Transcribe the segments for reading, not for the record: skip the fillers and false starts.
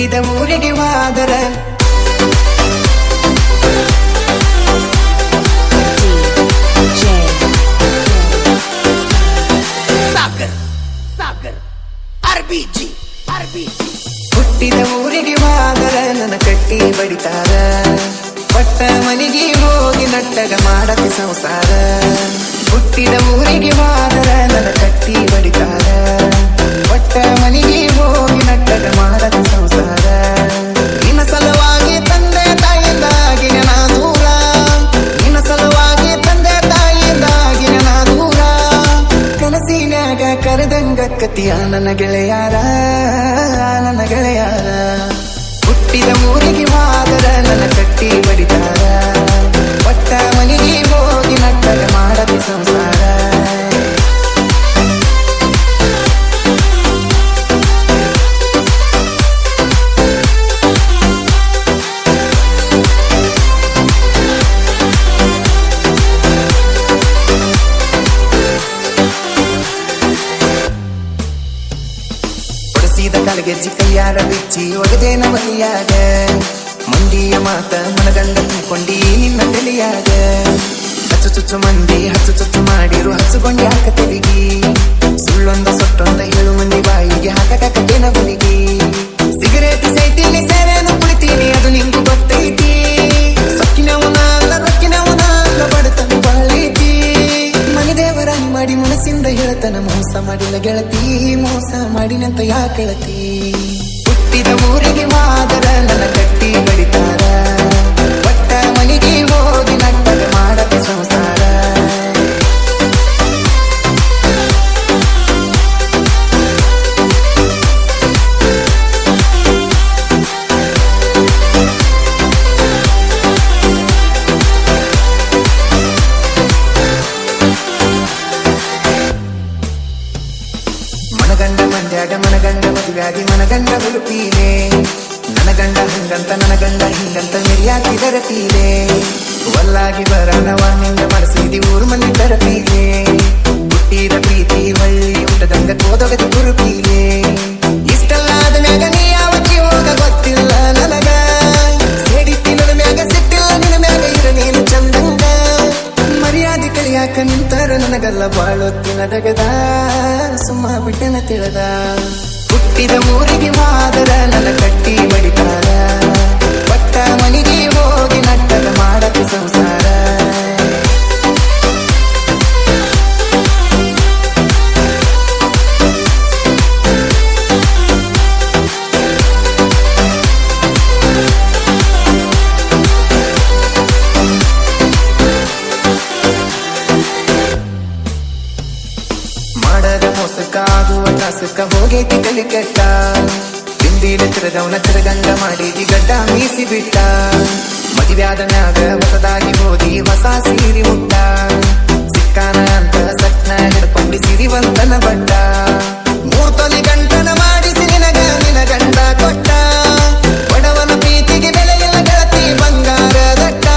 ಹುಟ್ಟಿದ ಊರಿಗೆ ವಾದರ ಹುಟ್ಟಿದ ಊರಿಗೆ ವಾದರ ನನ್ನ ಕಟ್ಟಿ ಬಡಿತಾರ ಪಟ್ಟ ಮನೆಗೆ ಹೋಗಿ ನಟ್ಟಗ ಮಾಡತಿ ಸಂಸಾರ ಹುಟ್ಟಿದ ಊರಿಗೆ ವಾದರ ನನ್ನ ಕಟ್ಟಿ ಬಡಿತಾರ ಪಟ್ಟ ಮನೆಗೆ ಹೋಗಿ ನಟ್ಟಗ ಮಾಡತಿ ಸಂಸಾರ ನಿನ್ನ ಸಲುವಾಗಿ ತಂದೆ ತಾಯಿಯಿಂದಾಗಿನ ನಾ ದೂರ ನಿನ್ನ ಸಲುವಾಗಿ ತಂದೆ ತಾಯಿಯಿಂದಾಗಿನ ನಾ ದೂರ ಕನಸಿನ್ಯಾಗ ಕರೆದಂಗ ಕತಿಯ ನನ್ನ ಗೆಳೆಯಾರ ನನ್ನ ಗೆಳೆಯಾರ ಹುಟ್ಟಿದ ಊರಿಗೆ ವಾದರ ನನ್ನ ಕಟ್ಟಿ ಬಡಿತಾರ ಪಟ್ಟ ಮನೆಗೆ ಹೋಗಿ ನಟ್ಟಗ ಮಾಡತಿ ಸಂಸಾರ ಕಾಲಗೆಜ್ಜಿ ಕೈಯಾರ ಬಿಚ್ಚಿ ಒಗದೇನ ಮನೆಯಾಗ ಮಂದಿಯ ಮಾತ ಮನಗಂಡ ತುಂಬಿಕೊಂಡಿ ನಿನ್ನ ತಲೆಯಾಗ ಹಚ್ಚು ಚುಚ್ಚು ಮಂದಿ ಹಚ್ಚು ಚುಚ್ಚು ಮಾಡಿರು ಹಚ್ಚುಕೊಂಡಿ ಹಾಕ ತೆಲಿಗಿ ಸುಳ್ಳೊಂದ ಸೊಟ್ಟೊಂದ ಹೇಳು ಮಂದಿ ಬಾಯಿಗೆ ಹಾಕಕೇನ ಬಲಿಗಿ ಸಿಗರೇಟ್ ಸೈತೀನಿ ಸೇರೇನು ಕುಡಿತೀನಿ ಅದು ನಿಂಗೂ ಗೊತ್ತೈತಿ ಸೊಕ್ಕಿನವನ ಅಲ್ಲ ರೊಕ್ಕಿನವನ ಅಲ್ಲ ಬಡತನ ಬಾಳೈತಿ ಮನೆ ದೇವರ ಮಾಡಿ ಮನಸ್ಸಿಂದ ಹೇಳ್ತನ ಮೋಸ ಮಾಡಿಲ್ಲ ಗೆಳತಿ ಮೋಸ ಮಾಡಿನಂತ ಯಾಕೆಳತಿ ಹುಟ್ಟಿದ ಊರಿಗೆ ವಾದರ ನನ್ನ ಕಟ್ಟಿ ಬಡಿತಾರ ಪಟ್ಟ ಮನೆಗೆ ಹೋಗಿ ನಟ್ಟಗ ಮಾಡತಿ ಸಂಸಾರ ಮನಗಂಡ ಮಂಡ್ಯಾಗ ಮನಗಂಡ ಮದುವೆಯಾಗಿ ಮನಗಂಡ ಬರುತ್ತೀನೆ ನನ್ನ ಗಂಡ ಹಂಗಂತ ನನ್ನ ಗಂಡ ಹಿಂಗಂತ ಮಿರಿಯಾಕಿ ಬರತೀನೆ ಒಲ್ಲಾಗಿ ಬರನವ ನಿಂದ ಮನಸಿದಿ ಊರು ಮಂದಿ ತರತೀನೆ ಹುಟ್ಟಿದ ಪ್ರೀತಿ ಒಳ್ಳಿ ಊಟದಂಗ ಕೋದೊಗತಿ ಕುರುತೀನೆ ಇಷ್ಟಲ್ಲಾದ ಮ್ಯಾಗ ನೀ ಯಾವತ್ತಿ ಹೋಗ ಗೊತ್ತಿಲ್ಲ ನನಗ ಸೇಡಿತಿ ನನ್ನ ಮ್ಯಾಗ ಸಿಟ್ಟಿಲ್ಲ ನಿನ್ನ ಮ್ಯಾಗ ಇರ ನೀನು ಚಂದಂಗ ಮರ್ಯಾದೆ ಕಲಿಯಾಕ ನಿಂತಾರ ನನಗಲ್ಲ ಬಾಳೊತ್ತಿನ ದಗದ ಸುಮ್ಮ ಬಿಟ್ಟನ ತಿಳಿದ ಹುಟ್ಟಿದ ಊರಿಗೆ ವಾದರ ನನ್ನ ಕಟ್ಟಿ ಬಡಿತಾರ ಪಟ್ಟ ಮನೆಗೆ ಹೋಗಿ ನಟ್ಟಗ ಮಾಡತಿ ಸಂಸಾರ ಮಾಡದ ಮೋಸಕ್ಕ ಆಗುವ ಕಾಸಕ್ಕ ಹೋಗೈತಿ ಕಲಿ ಕೆಟ್ಟ ಹಿಂದಿನ ತಿರಗವನ ತಿರಗಂಗ ಮಾಡಿದಿ ಗಡ್ಡ ಮೀಸಿ ಬಿಟ್ಟ ಮದುವ್ಯಾದ ಮ್ಯಾಗ ಹೊಸದಾಗಿ ಹೋದಿ ಹೊಸ ಸೀರಿ ಮುಟ್ಟ ಸಿಕ್ಕಾನ ಅಂತ ಸಟ್ನ ಹಿಡ್ಕೊಂಡಿ ಸಿರಿವಂತನ ಬಟ್ಟ ಮೂರ್ತೊಲಿ ಗಂಟನ ಮಾಡಿಸಿ ನಿನಗ ನಿನ ಗಂಡ ಕೊಟ್ಟ ಬಡವನ ಪ್ರೀತಿಗೆ ಬೆಲೆ ಇಲ್ಲ ಗೆಳತಿ ಬಂಗಾರ ದಟ್ಟ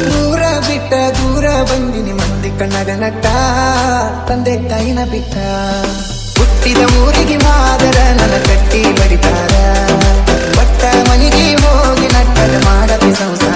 ದೂರ ಬಿಟ್ಟ ದೂರ ಬಂದಿನಿ ಮಂದಿ ಕಣ್ಣಗ ನಟ್ಟ ತಂದೆ ತಾಯಿನ ಬಿಟ್ಟ ಹುಟ್ಟಿದ ಊರಿಗೆ ವಾದರ ನನ್ನ ಕಟ್ಟಿ ಬಡಿತಾರ ಪಟ್ಟ ಮನೆಗೆ ಹೋಗಿ ನಟ್ಟಗ ಮಾಡತಿ ಸಂಸಾರ